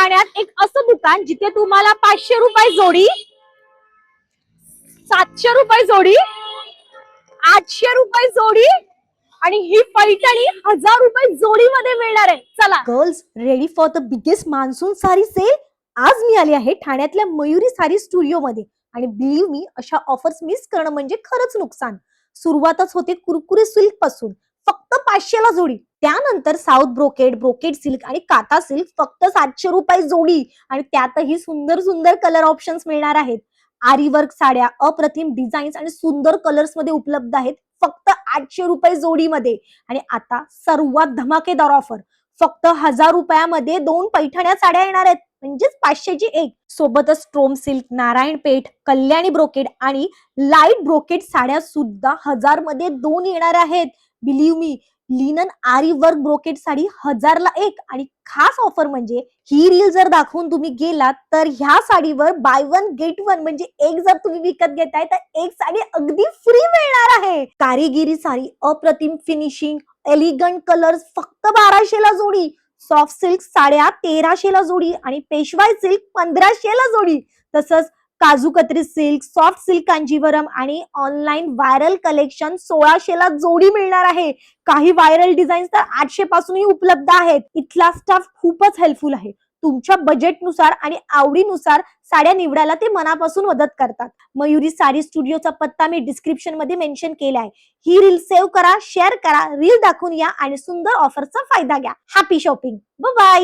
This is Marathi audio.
ठाण्यात एक असं दुकान जिथे तुम्हाला 500 रुपये जोडी, 700 रुपये जोडी, 800 रुपये जोडी आणि ही पैठणी 1000 रुपये जोडीमध्ये मिळणार आहे. चला girls, ready for the biggest monsoon sari sale. आज मी आली आहे ठाण्यातल्या मयुरी साडी स्टुडिओ मध्ये आणि बिलीव्ह मी, अशा ऑफर्स मिस करणं म्हणजे खरंच नुकसान. सुरुवातच होते कुरकुरे सिल्क पासून, फक्त 500 ला जोडी. त्यानंतर साऊथ ब्रोकेड, ब्रोकेड सिल्क आणि काता सिल्क फक्त 700 रुपये जोडी आणि त्यातही सुंदर सुंदर कलर ऑप्शन्स मिळणार आहेत. आरी वर्क साड्या अप्रतिम डिझाईन्स आणि सुंदर कलर्स मध्ये उपलब्ध आहेत, फक्त 800 रुपये जोडीमध्ये. आणि आता सर्वात धमाकेदार ऑफर, फक्त 1000 रुपयामध्ये 2 पैठण्या साड्या येणार आहेत, म्हणजेच 500 ची एक. सोबतच स्ट्रोम सिल्क, नारायणपेठ, कल्याणी ब्रोकेड आणि लाईट ब्रोकेड साड्या सुद्धा 1000 मध्ये 2 येणार आहेत. Believe me, linen aari work brocade sari 1000 ला एक. आणि खास ऑफर म्हणजे ही रील जर दाखवून तुम्ही गेलात तर ह्या साडीवर बाय वन गेट वन, म्हणजे एक जर तुम्ही विकत घेताय तर एक साडी अगदी फ्री मिळणार आहे. कारिगिरी साडी, अप्रतिम फिनिशिंग, एलिगंट कलर्स फक्त 1200 ला जोडी. सॉफ्ट सिल्क साड्या 1300 ला जोडी आणि पेशवाई सिल्क 1500 ला जोडी. तसंच काजू कतरी सिल्क, सॉफ्ट सिल्क कांजीवरम आणि ऑनलाईन व्हायरल कलेक्शन 1600 ला जोडी मिळणार आहे. काही व्हायरल डिझाईन्स तर 800 पासूनही उपलब्ध आहेत. इथला स्टाफ खूपच हेल्पफुल आहे. तुमच्या बजेटनुसार आणि आवडीनुसार साड्या निवडायला ते मनापासून मदत करतात. मयुरी साडी स्टुडिओचा पत्ता मी डिस्क्रिप्शन मध्ये मेन्शन केलाय. ही रील सेव्ह करा, शेअर करा, रील दाखवून या आणि सुंदर ऑफरचा फायदा घ्या. Happy shopping. Bye bye.